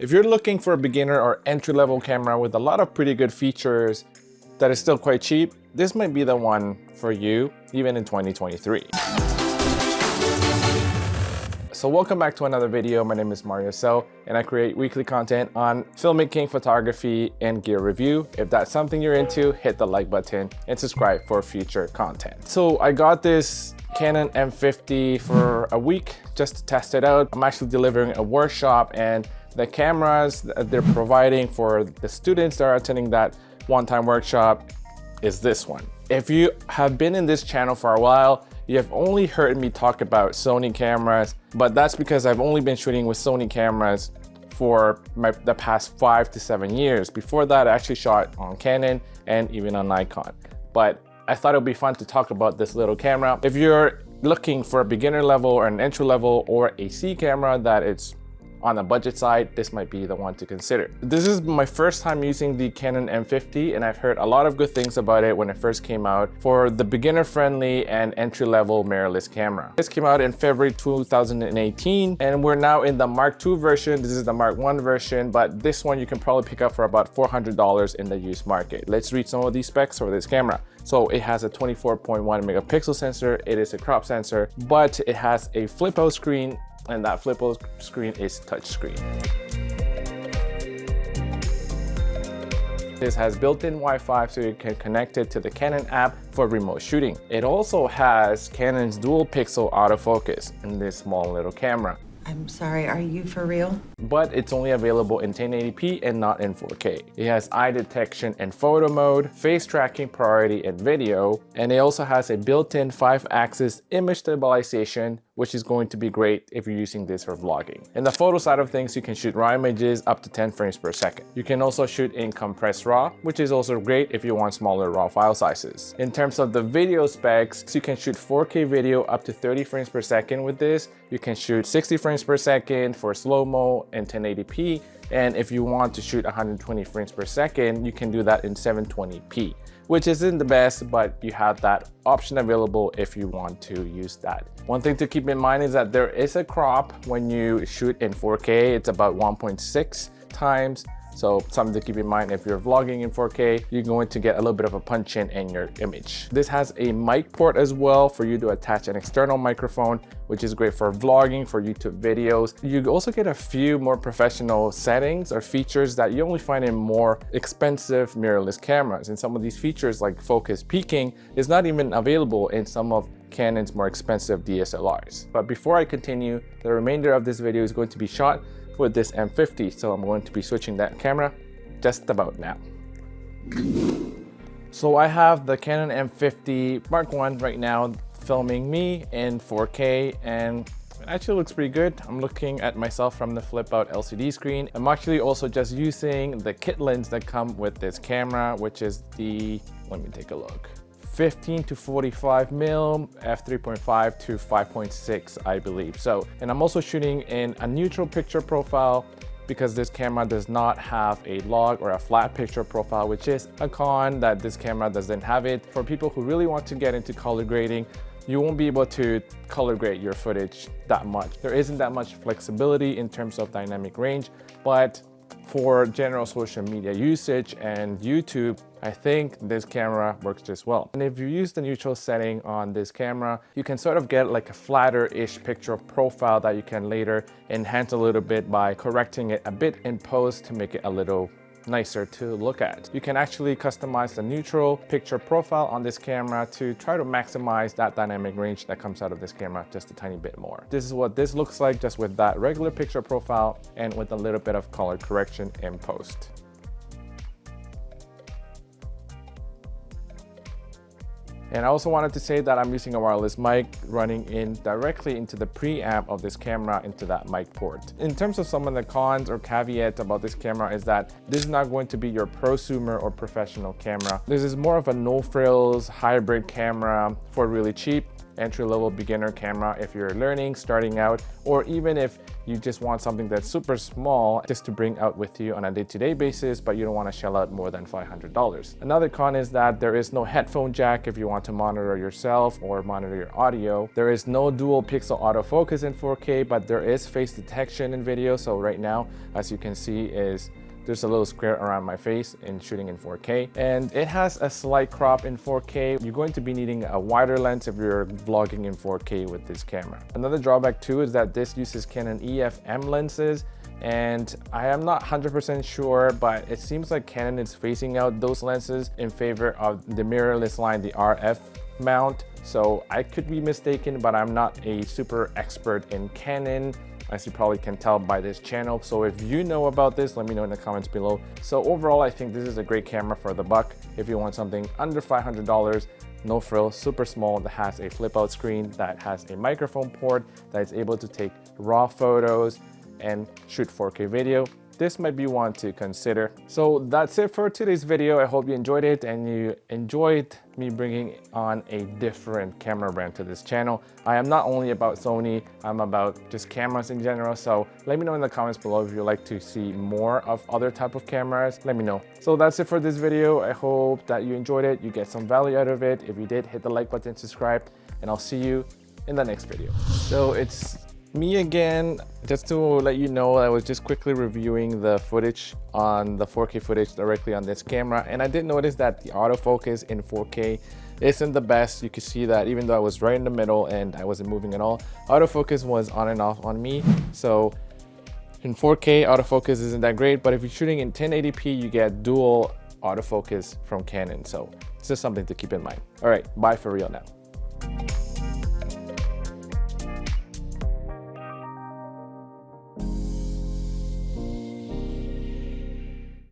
If you're looking for a beginner or entry-level camera with a lot of pretty good features that is still quite cheap, this might be the one for you, even in 2023. So welcome back to another video. My name is Mario So, and I create weekly content on filmmaking, photography, and gear review. If that's something you're into, hit the like button and subscribe for future content. So I got this Canon M50 for a week just to test it out. I'm actually delivering a workshop, and the cameras that they're providing for the students that are attending that one-time workshop is this one. If you have been in this channel for a while, you have only heard me talk about Sony cameras, but that's because I've only been shooting with Sony cameras for the past 5 to 7 years. Before that, I actually shot on Canon and even on Nikon. But I thought it would be fun to talk about this little camera. If you're looking for a beginner level or an entry level or a C camera that it's on the budget side, this might be the one to consider. This is my first time using the Canon M50, and I've heard a lot of good things about it when it first came out for the beginner-friendly and entry-level mirrorless camera. This came out in February 2018, and we're now in the Mark II version. This is the Mark I version, but this one you can probably pick up for about $400 in the used market. Let's read some of these specs for this camera. So it has a 24.1 megapixel sensor. It is a crop sensor, but it has a flip-out screen, and that flip-out screen is touchscreen. This has built-in Wi-Fi, so you can connect it to the Canon app for remote shooting. It also has Canon's dual pixel autofocus in this small little camera. I'm sorry, are you for real? But it's only available in 1080p and not in 4K. It has eye detection and photo mode, face tracking, priority, and video. And it also has a built-in 5-axis image stabilization, which is going to be great if you're using this for vlogging. In the photo side of things, you can shoot RAW images up to 10 frames per second. You can also shoot in compressed RAW, which is also great if you want smaller RAW file sizes. In terms of the video specs, you can shoot 4K video up to 30 frames per second with this. You can shoot 60 frames per second for slow-mo and 1080p. And if you want to shoot 120 frames per second, you can do that in 720p, which isn't the best, but you have that option available if you want to use that. One thing to keep in mind is that there is a crop when you shoot in 4K. It's about 1.6 times. So something to keep in mind if you're vlogging in 4K, you're going to get a little bit of a punch in your image. This has a mic port as well for you to attach an external microphone, which is great for vlogging, for YouTube videos. You also get a few more professional settings or features that you only find in more expensive mirrorless cameras. And some of these features like focus peaking is not even available in some of Canon's more expensive DSLRs. But before I continue, the remainder of this video is going to be shot with this M50, so I'm going to be switching that camera just about now. So I have the Canon M50 Mark I right now filming me in 4K, and it actually looks pretty good. I'm looking at myself from the Flipout LCD screen. I'm actually also just using the kit lens that come with this camera, which is the, let me take a look, 15 to 45 mil, f3.5 to 5.6, I believe. So, and I'm also shooting in a neutral picture profile because this camera does not have a log or a flat picture profile, which is a con that this camera doesn't have it. For people who really want to get into color grading, you won't be able to color grade your footage that much. There isn't that much flexibility in terms of dynamic range, but for general social media usage and YouTube, I think this camera works just well. And if you use the neutral setting on this camera, you can sort of get like a flatter-ish picture profile that you can later enhance a little bit by correcting it a bit in post to make it a little nicer to look at. You can actually customize the neutral picture profile on this camera to try to maximize that dynamic range that comes out of this camera just a tiny bit more. This is what this looks like just with that regular picture profile and with a little bit of color correction in post. And I also wanted to say that I'm using a wireless mic running in directly into the preamp of this camera into that mic port. In terms of some of the cons or caveats about this camera is that this is not going to be your prosumer or professional camera. This is more of a no frills hybrid camera for really cheap. entry-level beginner camera if you're learning, starting out, or even if you just want something that's super small just to bring out with you on a day-to-day basis, but you don't want to shell out more than $500. Another con is that there is no headphone jack if you want to monitor yourself or monitor your audio. There is no dual pixel autofocus in 4K, but there is face detection in video. So right now, as you can see, there's a little square around my face in shooting in 4K, and it has a slight crop in 4K. You're going to be needing a wider lens if you're vlogging in 4K with this camera. Another drawback too is that this uses Canon EF-M lenses, and I am not 100% sure, but it seems like Canon is phasing out those lenses in favor of the mirrorless line, the RF mount. So I could be mistaken, but I'm not a super expert in Canon, as you probably can tell by this channel. So if you know about this, let me know in the comments below. So overall, I think this is a great camera for the buck. If you want something under $500, no frills, super small, that has a flip out screen, that has a microphone port, that is able to take raw photos and shoot 4K video, this might be one to consider. So that's it for today's video. I hope you enjoyed it and you enjoyed me bringing on a different camera brand to this channel. I am not only about Sony, I'm about just cameras in general. So let me know in the comments below if you'd like to see more of other type of cameras. Let me know. So that's it for this video. I hope that you enjoyed it, you get some value out of it. If you did, hit the like button, subscribe, and I'll see you in the next video. So it's me again. Just to let you know, I was just quickly reviewing the footage on the 4K footage directly on this camera, and I did notice that the autofocus in 4K isn't the best. You can see that even though I was right in the middle and I wasn't moving at all, autofocus was on and off on me. So in 4K, autofocus isn't that great, but if you're shooting in 1080p, you get dual autofocus from Canon. So it's just something to keep in mind. All right, bye for real now.